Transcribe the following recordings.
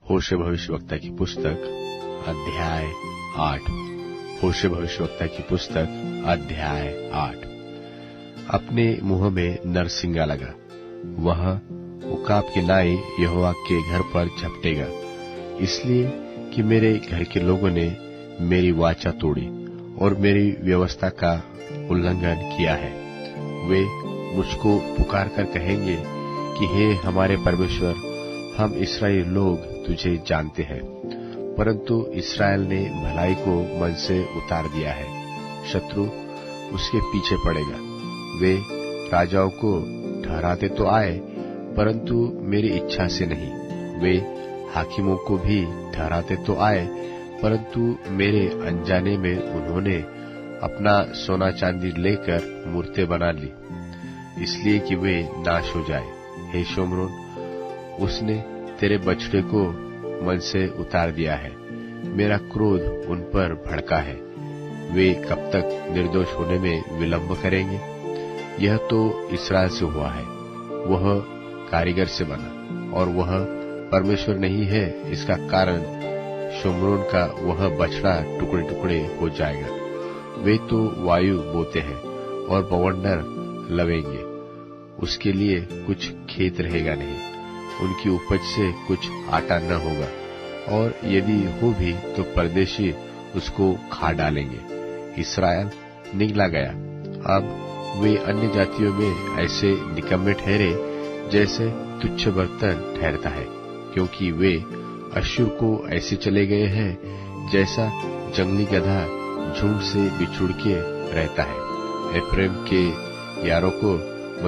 होशे भविष्यवक्ता की पुस्तक अध्याय 8। होशे भविष्यवक्ता की पुस्तक अध्याय 8। अपने मुंह में नरसिंगा लगा, वह उकाब की नाई यहोवा के घर पर झपटेगा, इसलिए कि मेरे घर के लोगों ने मेरी वाचा तोड़ी और मेरी व्यवस्था का उल्लंघन किया है। वे मुझको पुकार कर कहेंगे कि हे हमारे परमेश्वर, हम इस्राएली लोग तुझे जानते हैं, परंतु इस्राएल ने भलाई को मन से उतार दिया है। शत्रु उसके पीछे पड़ेगा। वे राजाओं को ठहराते तो आए, परंतु मेरी इच्छा से नहीं। वे हाकिमों को भी ठहराते तो आए, परंतु मेरे अनजाने में उन्होंने अपना सोना चांदी लेकर मूर्तें बना ली, इसलिए कि वे नाश हो जाए। हे शोम्रोन, उसने तेरे बछड़े को मन से उतार दिया है। मेरा क्रोध उन पर भड़का है। वे कब तक निर्दोष होने में विलंब करेंगे? यह तो इस्राएल से हुआ है, वह कारीगर से बना, और वह परमेश्वर नहीं है। इसका कारण शोम्रोन का वह बछड़ा टुकड़े टुकड़े हो जाएगा। वे तो वायु बोते हैं और बवंडर लवेंगे, उसके लिए कुछ खेत रहेगा नहीं, उनकी उपज से कुछ आटा न होगा, और यदि हो भी तो परदेशी उसको खा डालेंगे। इस्राएल निगला गया। अब वे अन्य जातियों में ऐसे निकम्मे ठहरे जैसे तुच्छ बर्तन ठहरता है, क्योंकि वे अश्शूर को ऐसे चले गए हैं जैसा जंगली गधा झुंड से बिछुड़ के रहता है। एफ्रेम के यारों को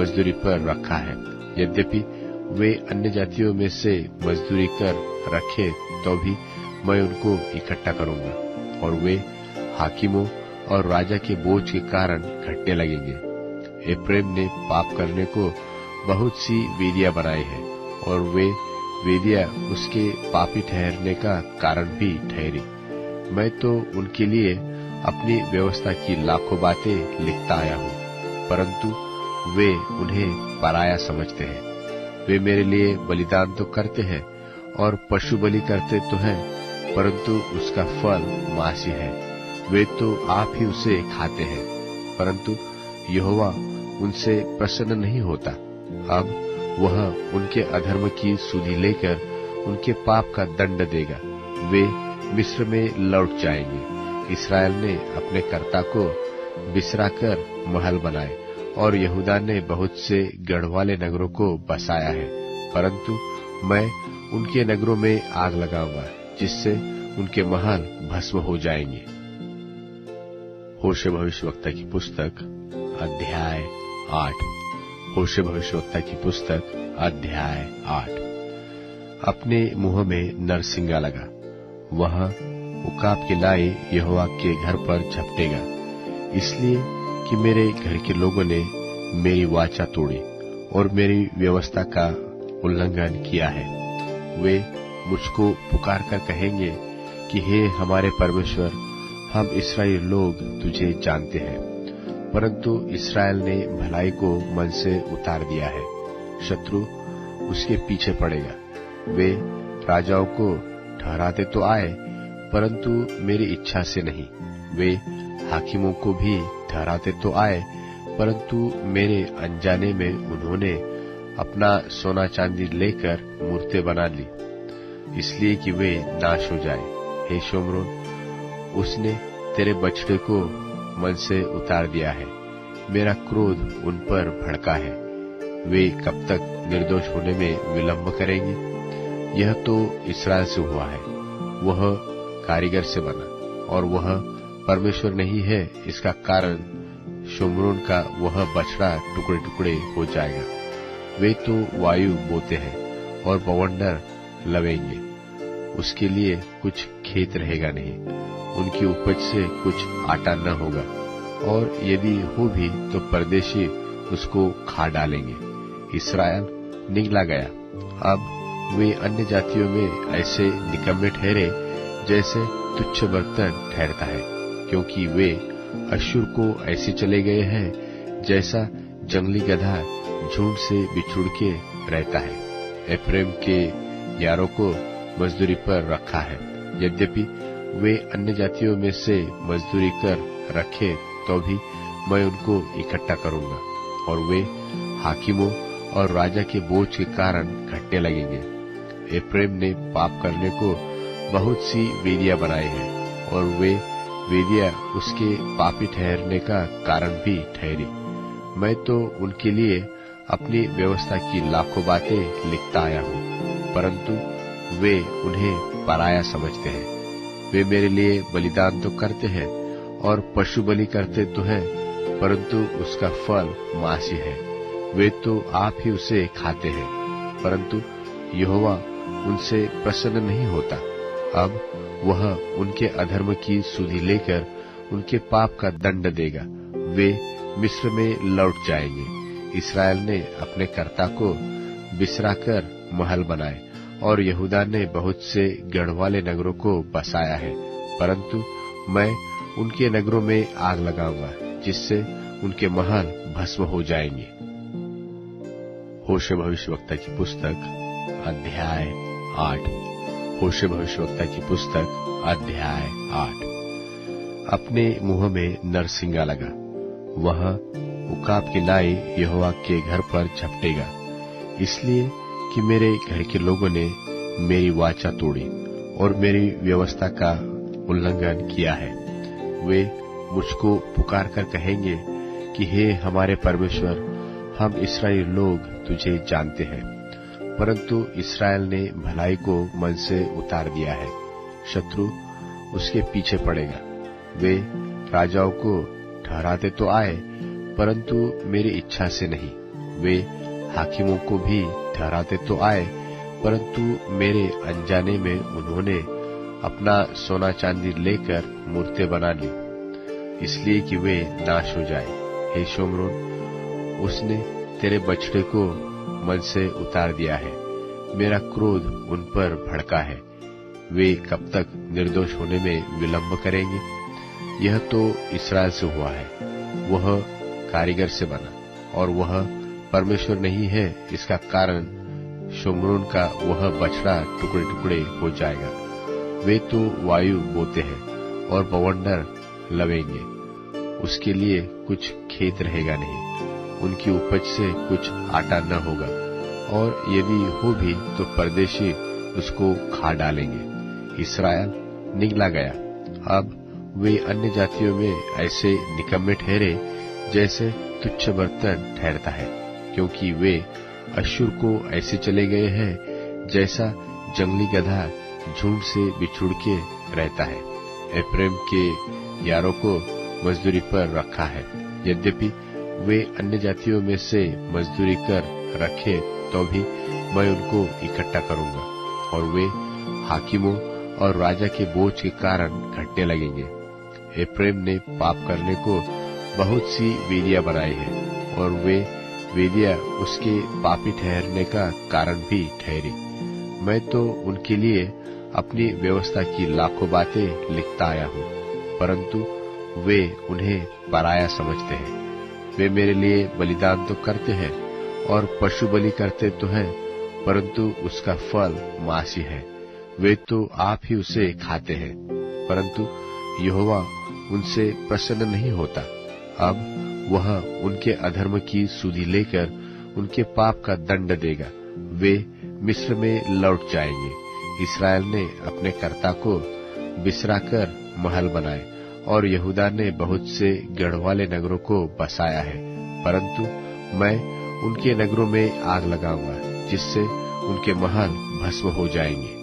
मजदूरी पर रखा है, यद्यपि वे अन्य जातियों में से मजदूरी कर रखे तो भी मैं उनको इकट्ठा करूंगा, और वे हाकिमों और राजा के बोझ के कारण घटने लगेंगे। एफ्रेम ने पाप करने को बहुत सी वेदियां बनाई हैं, और वे वेदियां उसके पापी ठहरने का कारण भी ठहरी। मैं तो उनके लिए अपनी व्यवस्था की लाखों बातें लिखता आया हूँ, परंतु वे उन्हें पराया समझते हैं। वे मेरे लिए बलिदान तो करते हैं और पशु बलि करते तो हैं, परंतु उसका फल मांसी है। वे तो आप ही उसे खाते हैं, परंतु यहोवा उनसे प्रसन्न नहीं होता। अब वह उनके अधर्म की सुधि लेकर उनके पाप का दंड देगा। वे मिस्र में लौट जाएंगे। इस्राएल ने अपने कर्ता को बिसराकर महल बनाए, और यहूदा ने बहुत से गढ़ वाले नगरों को बसाया है, परंतु मैं उनके नगरों में आग लगाऊंगा, जिससे उनके महल भस्म हो जाएंगे। होशे भविष्यवक्ता की पुस्तक अध्याय 8। होशे भविष्यवक्ता की पुस्तक अध्याय 8। अपने मुंह में नरसिंगा लगा, वह उकाब की नाई यहोवा के घर पर झपटेगा, इसलिए कि मेरे घर के लोगों ने मेरी वाचा तोड़ी और मेरी व्यवस्था का उल्लंघन किया है। वे मुझको पुकार कर कहेंगे कि हे हमारे परमेश्वर, हम इस्राएली लोग तुझे जानते हैं, परंतु इस्राएल ने भलाई को मन से उतार दिया है। शत्रु उसके पीछे पड़ेगा। वे राजाओं को ठहराते तो आए, परंतु मेरी इच्छा से नहीं। वे हाकिमों को भी ठहराते तो आए, परंतु मेरे अनजाने में उन्होंने अपना सोना चांदी लेकर मूर्तें बना ली, इसलिए कि वे नाश हो जाए। हे शोम्रोन, उसने तेरे बछड़े को मन से उतार दिया है। मेरा क्रोध उन पर भड़का है। वे कब तक निर्दोष होने में विलंब करेंगे? यह तो इस्राएल से हुआ है, वह कारीगर से बना, और वह परमेश्वर नहीं है। इसका कारण शोम्रोन का वह बछड़ा टुकड़े टुकड़े हो जाएगा। वे तो वायु बोते हैं और बवंडर लवेंगे, उसके लिए कुछ खेत रहेगा नहीं, उनकी उपज से कुछ आटा न होगा, और यदि हो भी तो परदेशी उसको खा डालेंगे। इस्राएल निगला गया। अब वे अन्य जातियों में ऐसे निकम्मे ठहरे जैसे तुच्छ बर्तन ठहरता है, क्योंकि वे अश्शूर को ऐसे चले गए हैं जैसा जंगली गधा झुंड से बिछुड़ के रहता है। एफ्रेम के यारों को मजदूरी पर रखा है। यद्यपि वे अन्य जातियों में से मजदूरी कर रखे तो भी मैं उनको इकट्ठा करूंगा और वे हाकिमों और राजा के बोझ के कारण घटने लगेंगे। एफ्रेम ने पाप करने को बहुत सी वेदियां बनाई हैं और वे वेदियां उसके पापी ठहरने का कारण भी ठहरी। मैं तो उनके लिए अपनी व्यवस्था की लाखों बातें लिखता आया हूँ, परंतु वे उन्हें पराया समझते हैं। वे मेरे लिए बलिदान तो करते हैं और पशु बलि करते तो हैं, परंतु उसका फल मांसी है। वे तो आप ही उसे खाते हैं, परंतु यहोवा उनसे प्रसन्न नहीं होता। अब वह उनके अधर्म की सुधि लेकर उनके पाप का दंड देगा। वे मिस्र में लौट जाएंगे। इस्राएल ने अपने कर्ता को बिसराकर महल बनाए और यहूदा ने बहुत से गढ़ वाले नगरों को बसाया है, परंतु मैं उनके नगरों में आग लगाऊंगा, जिससे उनके महल भस्म हो जाएंगे। होशे भविष्यवक्ता की पुस्तक अध्याय 8। होशे भविष्यवक्ता की पुस्तक अध्याय 8। अपने मुंह में नरसिंगा लगा, वह उकाब की नाई यहोवा के घर पर झपटेगा, इसलिए कि मेरे घर के लोगों ने मेरी वाचा तोड़ी और मेरी व्यवस्था का उल्लंघन किया है। वे मुझको पुकार कर कहेंगे कि हे हमारे परमेश्वर, हम इस्राएली लोग तुझे जानते हैं, परंतु इस्राएल ने भलाई को मन से उतार दिया है। शत्रु उसके पीछे पड़ेगा। वे राजाओं को ठहराते तो आए, परंतु मेरी इच्छा से नहीं। वे हाकिमों को भी ठहराते तो आए, परंतु मेरे अनजाने में उन्होंने अपना सोना चांदी लेकर मूर्तें बना ली, इसलिए कि वे नाश हो जाए। हे शोमरोन, उसने तेरे बछड़े को मन से उतार दिया है। मेरा क्रोध उन पर भड़का है। वे कब तक निर्दोष होने में विलंब करेंगे? यह तो इस्राएल से हुआ है, वह कारीगर से बना और वह परमेश्वर नहीं है। इसका कारण शोमरोन का वह बछड़ा टुकड़े टुकड़े हो जाएगा। वे तो वायु बोते हैं और बवंडर लवेंगे, उसके लिए कुछ खेत रहेगा नहीं। उनकी उपज से कुछ आटा न होगा, और यदि हो भी तो परदेशी उसको खा डालेंगे। इस्राएल निगला गया। अब वे अन्य जातियों में ऐसे निकम्मे ठहरे जैसे तुच्छ बर्तन ठहरता है, क्योंकि वे अश्शूर को ऐसे चले गए हैं जैसा जंगली गधा झुंड से बिछुड़ के रहता है। एफ्रेम के यारों को मजदूरी पर रखा है। यद्यपि वे अन्य जातियों में से मजदूरी कर रखे तो भी मैं उनको इकट्ठा करूंगा और वे हाकिमों और राजा के बोझ के कारण घटने लगेंगे। एफ्रेम ने पाप करने को बहुत सी वेदियां बनाई हैं और वे वेदियां उसके पापी ठहरने का कारण भी ठहरी। मैं तो उनके लिए अपनी व्यवस्था की लाखों बातें लिखता आया हूँ, परंतु वे उन्हें पराया समझते हैं। वे मेरे लिए बलिदान तो करते हैं और पशु बलि करते तो हैं, परंतु उसका फल मांसी है। वे तो आप ही उसे खाते हैं, परंतु यहोवा उनसे प्रसन्न नहीं होता। अब वह उनके अधर्म की सुधि लेकर उनके पाप का दंड देगा। वे मिस्र में लौट जाएंगे। इस्राएल ने अपने कर्ता को बिसराकर महल बनाए और यहूदा ने बहुत से गढ़ वाले नगरों को बसाया है, परंतु मैं उनके नगरों में आग लगाऊंगा, जिससे उनके महल भस्म हो जाएंगे।